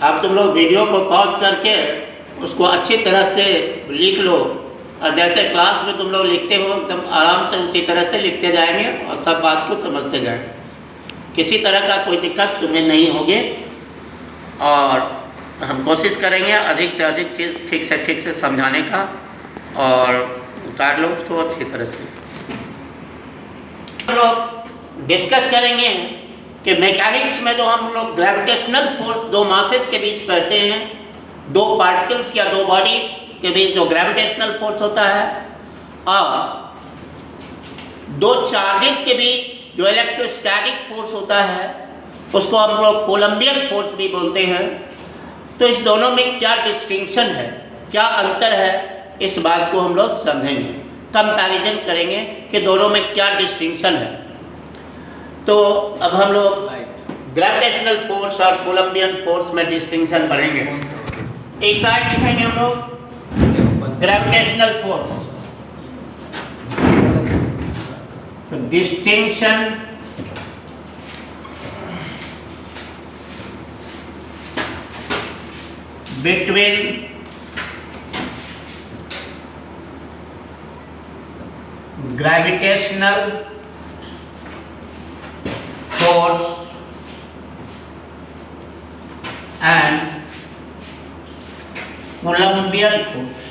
अब तुम लोग वीडियो को पॉज करके उसको अच्छी तरह से लिख लो, और जैसे क्लास में तुम लोग लिखते हो एकदम आराम से उसी तरह से लिखते जाएंगे और सब बात को समझते जाएंगे। किसी तरह का कोई दिक्कत तुम्हें नहीं होगी, और हम कोशिश करेंगे अधिक से अधिक चीज़ ठीक से समझाने का, और उतार लो उसको अच्छी तरह से। हम लोग डिस्कस करेंगे कि मैकेनिक्स में जो हम लोग ग्रेविटेशनल फोर्स दो मासेस के बीच करते हैं, दो पार्टिकल्स या दो बॉडी के बीच जो ग्रेविटेशनल फोर्स होता है, और दो चार्जेस के बीच जो इलेक्ट्रोस्टैटिक फोर्स होता है उसको हम लोग कोलम्बियन फोर्स भी बोलते हैं। तो इस दोनों में क्या डिस्टिंक्शन है, क्या अंतर है, इस बात को हम लोग समझेंगे, कंपैरिजन करेंगे कि दोनों में क्या डिस्टिंक्शन है। तो अब हम लोग ग्रेविटेशनल फोर्स और कोलम्बियन फोर्स में डिस्टिंक्शन पढ़ेंगे। एक साइड लिखेंगे हम लोग gravitational force, distinction between gravitational force and Columbian force.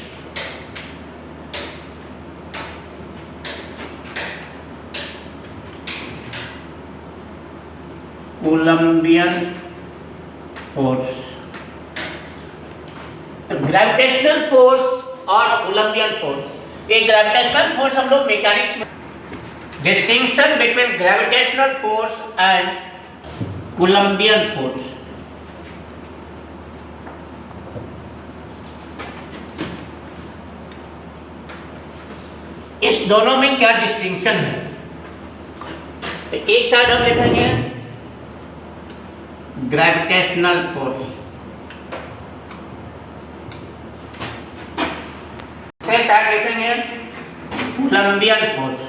Columbian force, gravitational force और कोलम्बियन फोर्स। ये ग्रेविटेशनल फोर्स हम लोग मैकेनिक्स में distinction between gravitational force and Columbian force. इस दोनों में क्या डिस्टिंक्शन है, तो एक साइड हम लिखेंगे ग्रेविटेशनल फोर्स, दूसरे साइड लिखेंगे कोलम्बियन फोर्स।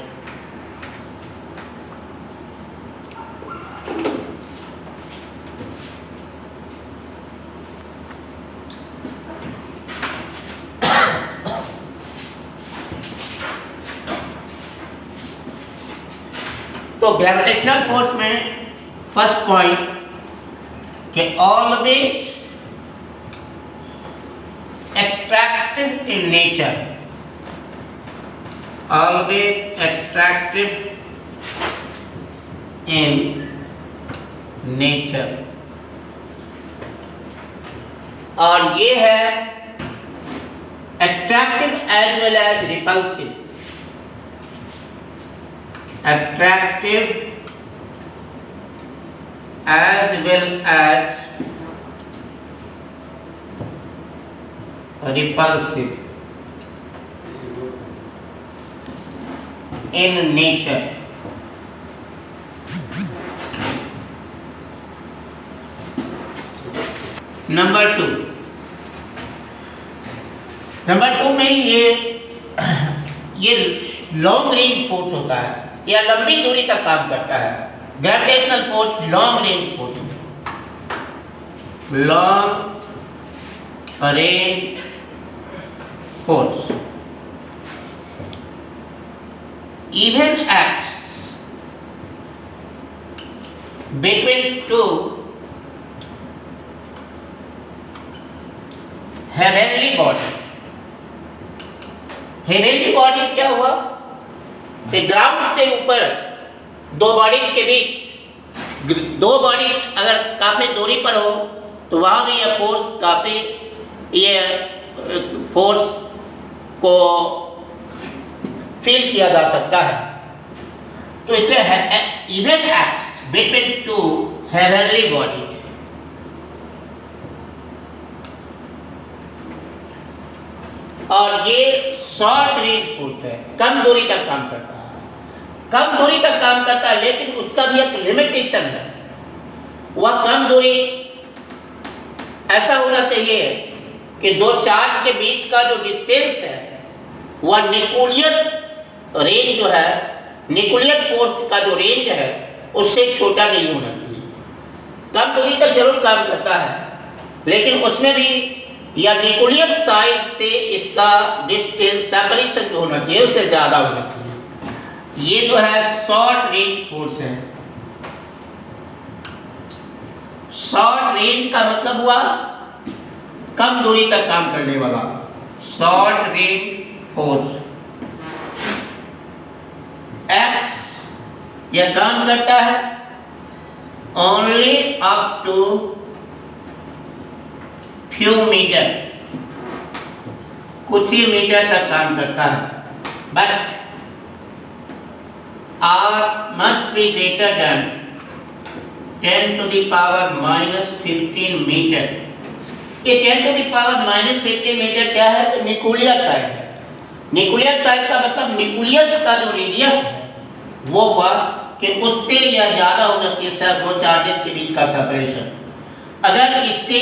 तो ग्रेविटेशनल फोर्स में फर्स्ट पॉइंट कि always attractive in nature, always attractive in nature, और ये है attractive as well as repulsive, attractive as well as repulsive in nature। Number two में ये लॉन्ग रेंज फोर्स होता है, या लंबी दूरी तक काम करता है। Gravitational force long range force, long range force even acts between two heavenly bodies। heavenly bodies क्या हुआ कि ग्राउंड से ऊपर दो बॉडीज के बीच, दो बॉडीज अगर काफी दूरी पर हो तो वहां भी यह फोर्स काफी, ये फोर्स को फील किया जा सकता है। तो इसलिए even acts between two heavenly bodies. और ये शॉर्ट रेंज फोर्स है, कम दूरी तक काम करता है, कम दूरी तक काम करता है, लेकिन उसका भी एक लिमिटेशन है। वह कम दूरी ऐसा होना चाहिए कि दो चार्ज के बीच का जो डिस्टेंस है वह न्यूक्लियर रेंज जो है, न्यूक्लियर फोर्स का जो रेंज है उससे छोटा नहीं होना चाहिए। कम दूरी तक जरूर काम करता है, लेकिन उसमें भी या न्यूक्लियर साइड से इसका डिस्टेंस सेपरेशन जो होना चाहिए उससे ज़्यादा होना चाहिए। ये जो है शॉर्ट रेंज फोर्स है। शॉर्ट रेंज का मतलब हुआ कम दूरी तक काम करने वाला। शॉर्ट रेंज फोर्स एक्स यह काम करता है only up to few metre, कुछ ही मीटर तक काम करता है। But R must be greater than 10 to the power minus 15 metre. ये 10 to the power minus 15 metre क्या है? तो न्यूक्लियर साइड है। न्यूक्लियर साइड का मतलब न्यूक्लियस का जो रेडियस है वो हुआ कि उससे या ज्यादा होना चाहिए सर दो चार्जेस के बीच का सेपरेशन। अगर इससे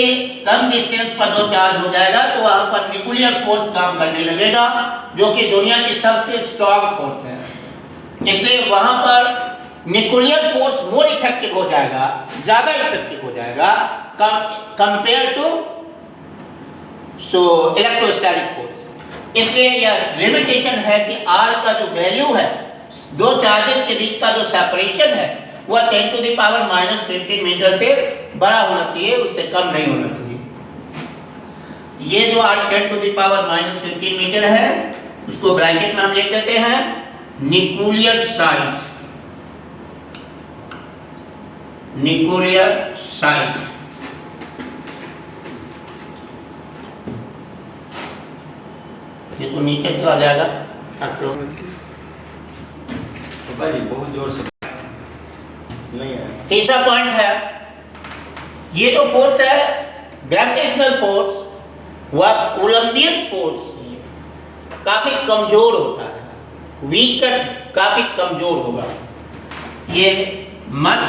कम डिस्टेंस पर दो चार्ज हो जाएगा तो वहां पर न्यूक्लियर फोर्स काम करने लगेगा, जो कि दुनिया की सबसे स्ट्रॉन्ग फोर्स है। इसलिए वहां पर न्यूक्लियर फोर्स मोर इफेक्टिव हो जाएगा, ज्यादा इफेक्टिव हो जाएगा कंपेयर टू इलेक्ट्रोस्टैटिक फोर्स। इसलिए यह लिमिटेशन है कि R का जो वैल्यू है, दो चार्जेस के बीच का जो सेपरेशन है वह 10 to the power minus 15 metre से बड़ा होना चाहिए, उससे कम नहीं होना चाहिए। ये जो 10 to the power minus 15 metre है उसको ब्रैकेट में हम लिख देते हैं न्यूक्लियर साइज। न्यूक्लियर साइज ये तो नीचे चला जाएगा। बहुत जोर से नहीं है। तीसरा पॉइंट है, ये जो फोर्स है ग्रेविटेशनल फोर्स, वह कोलंबियन फोर्स काफी कमजोर होता है, वीकर काफी कमजोर होगा। ये much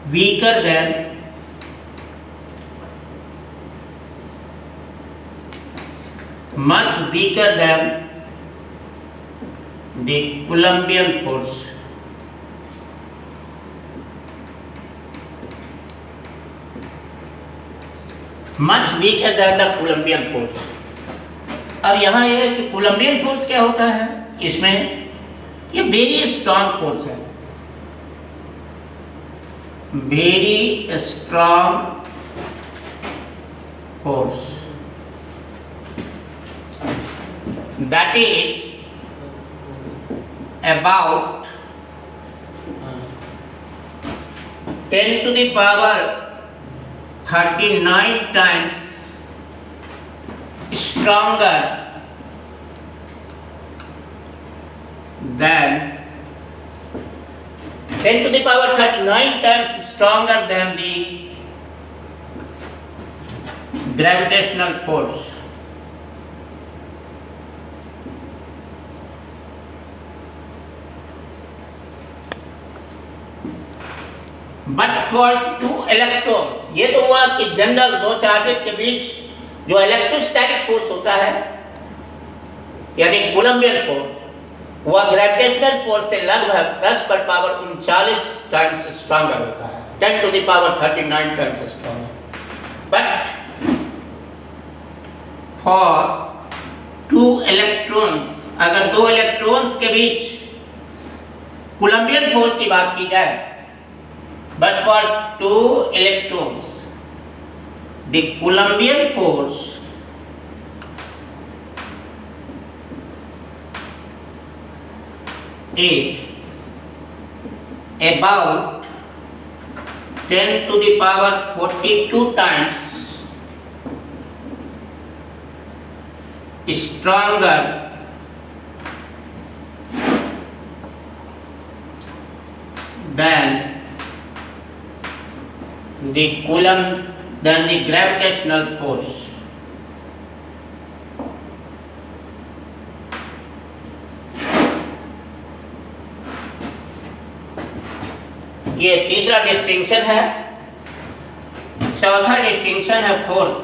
weaker then the Coulombian force। Much weaker than the Coulombian force। अब यहाँ ये है कि कोलंबियन फोर्स क्या होता है, इसमें ये वेरी स्ट्रॉन्ग फोर्स है, very strong force, that is about 10 to the power 39 times stronger than 10 to the power 39 times stronger than the gravitational force। But for two electrons, ये तो हुआ कि जनरल दो चार्जेस के बीच जो इलेक्ट्रोस्टैटिक फोर्स होता है यानी कोलंबियन फोर्स, वह ग्रेविटेशनल फोर्स से लगभग 10 पर पावर 39 टाइम्स स्ट्रॉन्गर होता है, 10 to the power 39 times stronger. But for two electrons, अगर दो इलेक्ट्रॉन्स के बीच कोलंबियन फोर्स की बात की जाए, but for two electrons the Coulombian force is about 10 to the power 42 times stronger than the gravitational force। ये तीसरा डिस्टिंक्शन है। चौथा डिस्टिंक्शन है फोर्थ,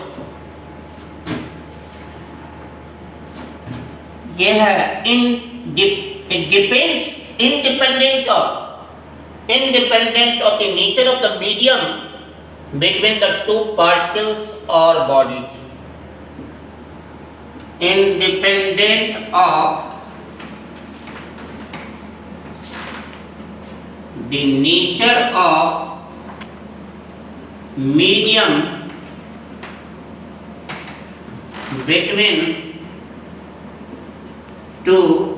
ये है independent of the nature of the medium between the two particles or bodies independent of the nature of medium between two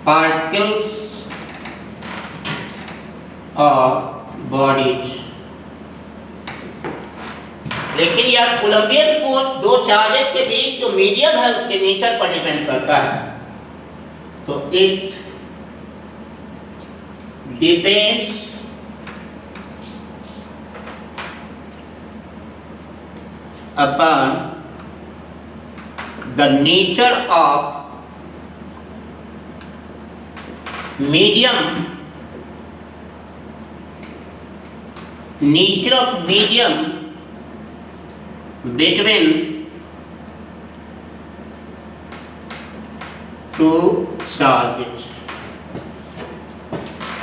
particles or bodies। लेकिन यार Colombian force दो चार्जेस के बीच जो मीडियम है उसके नेचर पर डिपेंड करता है, तो it depends upon the nature of medium, nature of medium between two charges।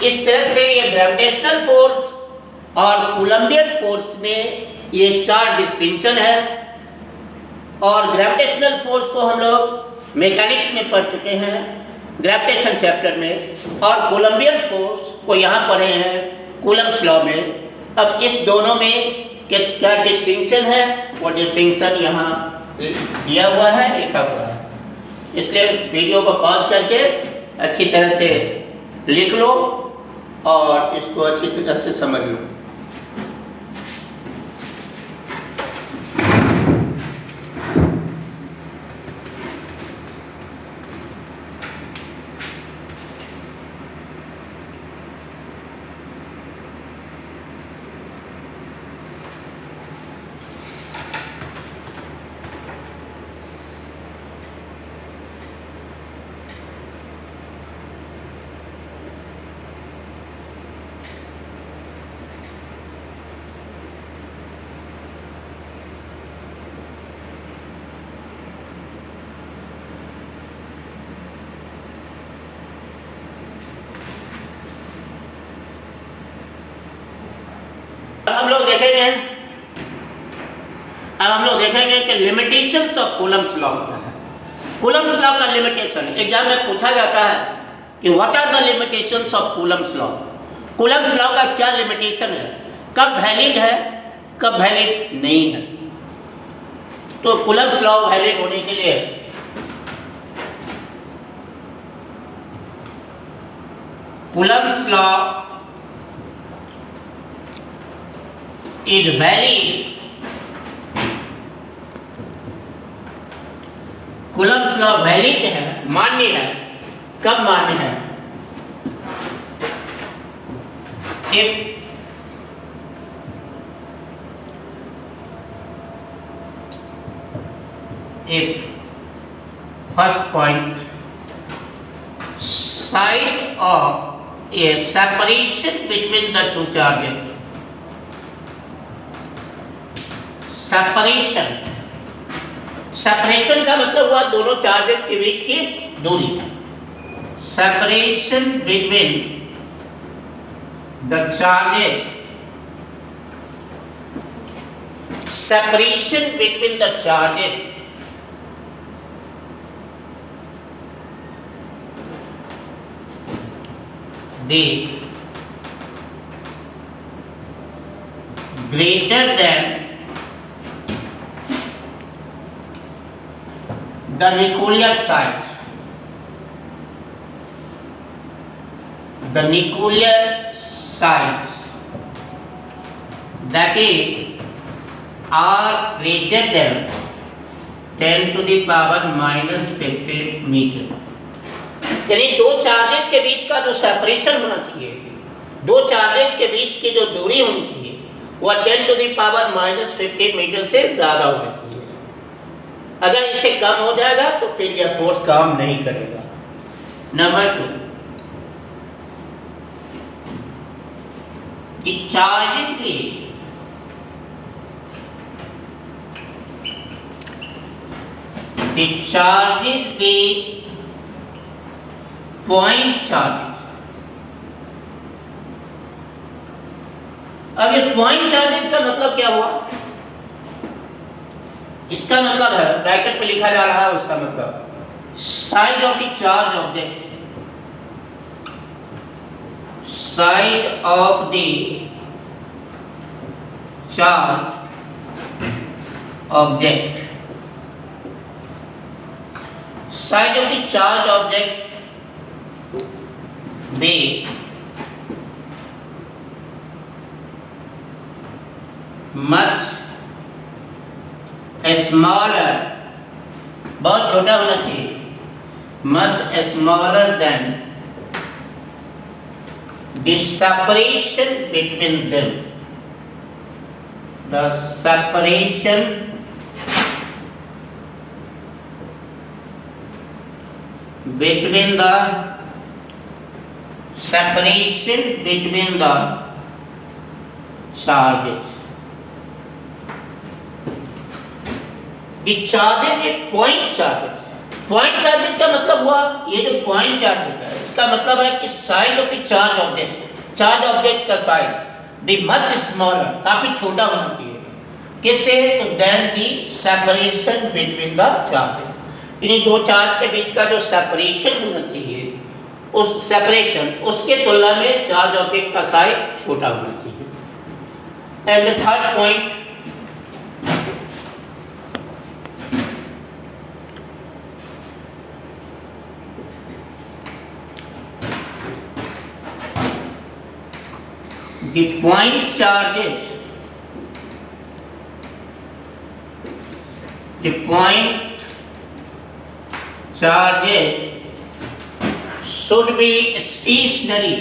इस तरह से ये ग्रेविटेशनल फोर्स और कोलंबियन फोर्स में ये चार डिस्टिंक्शन है, और ग्रेविटेशनल फोर्स को हम लोग मैकेनिक्स में पढ़ चुके हैं ग्रेविटेशन चैप्टर में, और कोलंबियन फोर्स को यहाँ पढ़े हैं कूलम्ब्स लॉ में। अब इस दोनों में क्या डिस्टिंक्शन है वो डिस्टिंक्शन यहाँ दिया हुआ है, लिखा हुआ है, इसलिए वीडियो को पॉज करके अच्छी तरह से लिख लो और इसको अच्छी तरह से समझ लो। अब हम लोग देखेंगे कि लिमिटेशंस ऑफ कूलम्ब्स लॉ क्या है। कूलम्ब्स लॉ का लिमिटेशन एग्जाम में पूछा जाता है कि what are the limitations of Coulomb's law. Coulomb's law का क्या लिमिटेशन है, कब वैलिड है कब वैलिड नहीं है। तो कूलम्ब्स लॉ वैलिड होने के लिए Coulomb's law is valid, Coulomb's law valid है, मान्य है, कब मान्य है, if first point side of a separation between the two charges, separation का मतलब हुआ दोनों चार्जेस के बीच की दूरी। Separation between the charges, separation between the charges the greater than the nuclear size, the nuclear size that is are greater than 10 to the power minus 15 meter। यानी दो charges के बीच का जो सेपरेशन होना चाहिए, दो चार्जेस के बीच की जो दूरी होनी चाहिए वह 10 to the power minus 15 metre से ज़्यादा होना चाहिए। अगर इससे कम हो जाएगा तो फिर यह फोर्स काम नहीं करेगा। नंबर 2, चार्जेस भी पॉइंट चार्जेस अब ये पॉइंट चार्जेस का मतलब क्या हुआ? इसका मतलब है, ब्रैकेट पे लिखा जा रहा है उसका मतलब, size of the charge object, size of the charge object, size of the charge object be much smaller, बहुत छोटा होना चाहिए, much smaller than the separation between them, the separation between the separation between the charges. The charges is point charges. Point charges का मतलब हुआ, ये जो point charges है इसका मतलब है कि size of the charge object, charge object का size be much smaller, काफी छोटा होना चाहिए, किससे? तो then the separation between the charges, इन दो चार्ज के बीच का जो सेपरेशन होना चाहिए, उस सेपरेशन उसके तुलना में चार्ज ऑब्जेक्ट का साइज छोटा होना चाहिए। And third point, the point charges, the point charges should be stationary,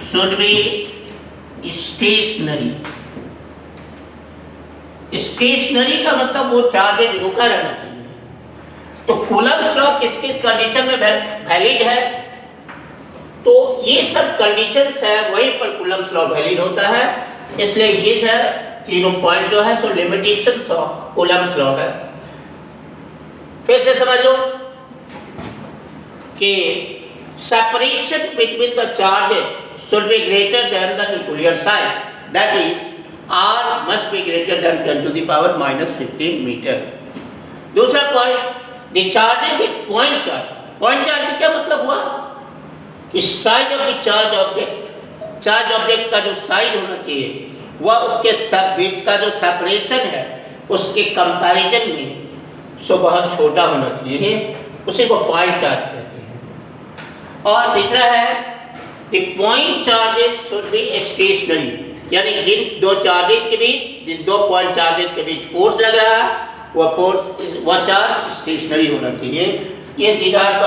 should be stationary. Stationary का मतलब वो चार्जेज रुका रहना चाहिए। तो कूलम्ब्स लॉ किसकी कंडीशन में वैलिड है? तो ये सब कंडीशंस है, वहीं पर कूलम्ब्स लॉ वैलिड होता है। इसलिए ये है तीनों पॉइंट जो है सो लिमिटेशंस ऑफ कूलम्ब्स लॉ है। फिर से समझ लो कि separation between the charges should be greater than the nuclear size, that is R must be greater than 10 to the power minus 15 मीटर। दूसरा point, the charges with point charge. Point charge क्या मतलब हुआ कि size of the charge object, charge object का जो size होना चाहिए वह उसके सब बीच का जो सेपरेशन है उसके कंपैरिजन में सो बहुत छोटा होना चाहिए, उसी को पॉइंट चार्ज कहते हैं। और तीसरा है कि point charges should be stationary, यानी जिन दो चार्जेस के बीच, जिन दो पॉइंट चार्जेस के बीच फोर्स लग रहा है वह फोर्स, वह चार्ज स्टेशनरी होना चाहिए। ये these are the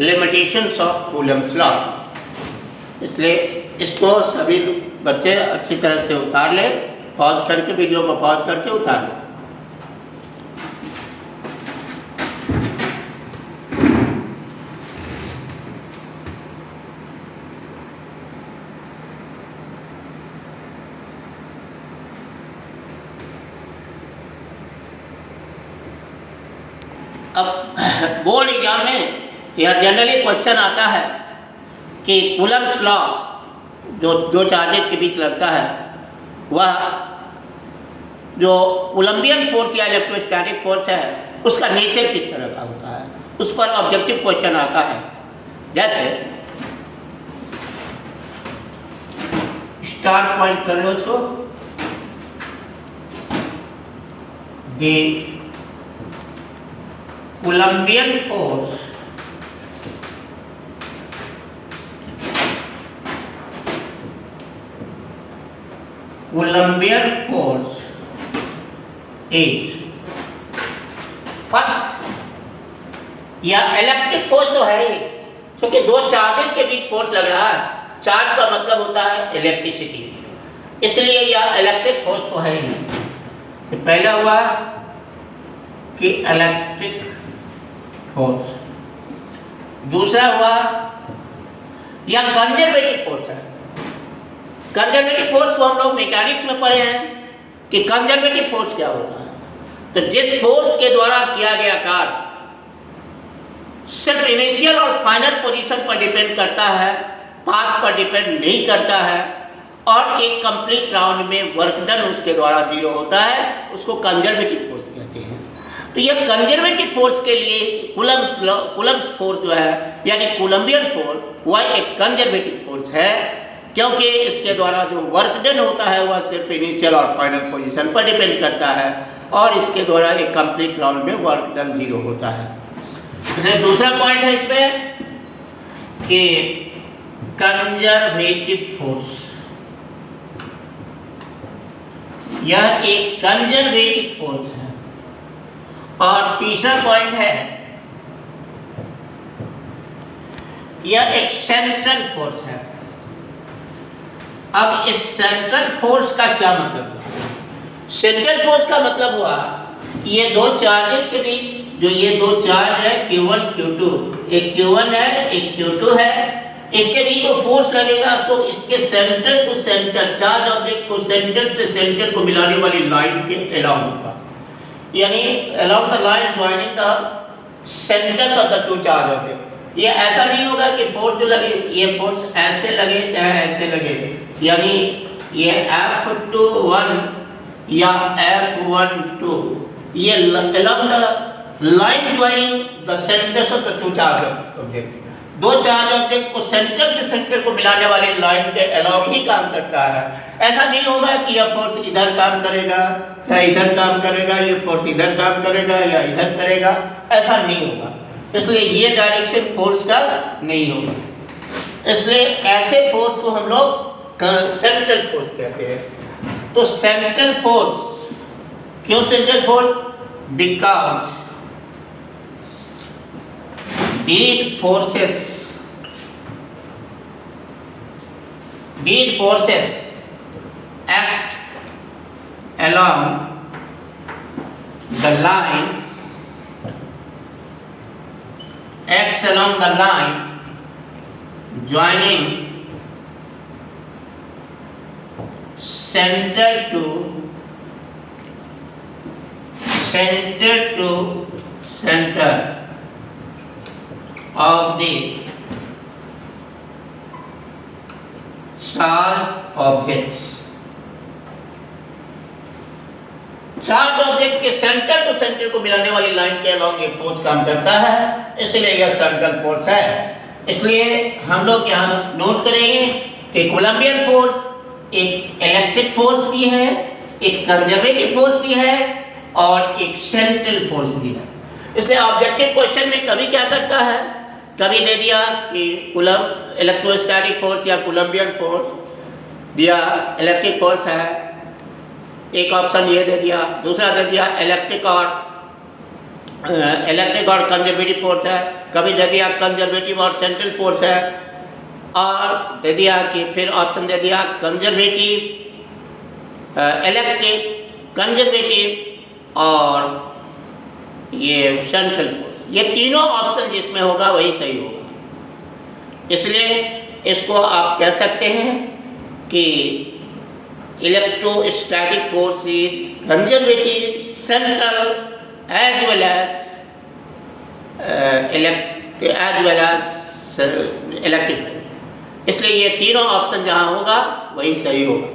limitations of Coulomb's law. इसलिए इसको सभी बच्चे अच्छी तरह से उतार ले, पॉज करके, वीडियो को पॉज करके उतार ले। अब बोर्ड एग्जाम में यह जनरली क्वेश्चन आता है कि कूलम्ब्स लॉ जो दो चार्जेस के बीच लगता है वह जो कोलंबियन फोर्स या इलेक्ट्रोस्टैटिक फोर्स है उसका नेचर किस तरह का होता है, उस पर ऑब्जेक्टिव क्वेश्चन आता है। जैसे स्टार्ट पॉइंट कर लो इसको, the Coulombian force is first, या इलेक्ट्रिक फोर्स तो है ही, क्योंकि दो चार्जेस के बीच फोर्स लग रहा है, चार्ज का मतलब होता है इलेक्ट्रिसिटी, इसलिए यह इलेक्ट्रिक फोर्स तो है ही। तो पहला हुआ कि इलेक्ट्रिक फोर्स, दूसरा हुआ या कंजर्वेटिव फोर्स है। कंजर्वेटिव फोर्स को हम लोग मैकेनिक्स में पढ़े हैं कि कंजर्वेटिव फोर्स क्या होता है। तो जिस फोर्स के द्वारा किया गया कार्य सिर्फ इनिशियल और फाइनल पोजीशन पर डिपेंड करता है, पाथ पर डिपेंड नहीं करता है और एक कंप्लीट राउंड में वर्क डन उसके द्वारा 0 होता है, उसको कंजर्वेटिव फोर्स कहते हैं। तो यह कंजर्वेटिव फोर्स के लिए कूलम्ब्स फोर्स जो है यानी कोलंबियन फोर्स वह एक कंजर्वेटिव फोर्स है, क्योंकि इसके द्वारा जो वर्क डन होता है वह सिर्फ इनिशियल और फाइनल पोजीशन पर डिपेंड करता है और इसके द्वारा एक कंप्लीट राउंड में वर्क डन 0 होता है। दूसरा पॉइंट है इसमें कि कंजर्वेटिव फोर्स, यह एक कंजर्वेटिव फोर्स है। और तीसरा पॉइंट है यह एक सेंट्रल फोर्स है। अब इस सेंट्रल फोर्स का क्या मतलब है? सेंट्रल फोर्स का मतलब हुआ कि ये दो चार्जेस के बीच जो ये दो चार्ज है Q1 Q2, एक Q1 है एक Q2 है, इसके बीच जो फोर्स लगेगा तो इसके centre to centre charge object को सेंटर से सेंटर को मिलाने वाली लाइन के अलाउंग होगा, यानी along the line joining the centres of the two charge object. ये ऐसा नहीं होगा कि फोर्स जो लगे ये फोर्स ऐसे लगे चाहे ऐसे लगे, यानी ये F21 या F12 ये along the line joining the centers of the two charge objects, दो चार्ज ऑब्जेक्ट को सेंटर से सेंटर को मिलाने वाली लाइन के अलॉन्ग ही काम करता है। ऐसा नहीं होगा कि यह फोर्स इधर काम करेगा चाहे इधर काम करेगा, ये फोर्स इधर काम करेगा या इधर करेगा, ऐसा नहीं होगा। इसलिए ये डायरेक्शन फोर्स का नहीं होगा। इसलिए ऐसे फोर्स को हम लोग सेंट्रल फोर्स कहते हैं। तो सेंट्रल फोर्स, क्यों central force? Because these forces act along the line, acts along the line joining center to center of the charge objects. Charge object के सेंटर टू सेंटर को मिलाने वाली लाइन के along ये फोर्स काम करता है, इसलिए यह सेंट्रल फोर्स है। इसलिए हम लोग यहाँ नोट करेंगे कि कोलंबियन फोर्स एक इलेक्ट्रिक फोर्स भी है, एक कंजर्वेटिव फोर्स भी है और एक सेंट्रल फोर्स भी है। इसलिए ऑब्जेक्टिव क्वेश्चन में कभी क्या करता है, कभी दे दिया कि कूलम्ब इलेक्ट्रोस्टैटिक फोर्स या कोलंबियन फोर्स दिया, इलेक्ट्रिक फोर्स है, एक ऑप्शन ये दे दिया, दूसरा दे दिया इलेक्ट्रिक और कंजर्वेटिव फोर्स है, कभी दे दिया कंजर्वेटिव और सेंट्रल फोर्स है, और दे दिया कि फिर ऑप्शन दे दिया कंजर्वेटिव, इलेक्ट्रिक, कंजर्वेटिव और ये सेंट्रल फोर्स। ये तीनों ऑप्शन जिसमें होगा वही सही होगा। इसलिए इसको आप कह सकते हैं कि electrostatic force is conservative, central as well as electric. इसलिए ये तीनों ऑप्शन जहाँ होगा वही सही होगा।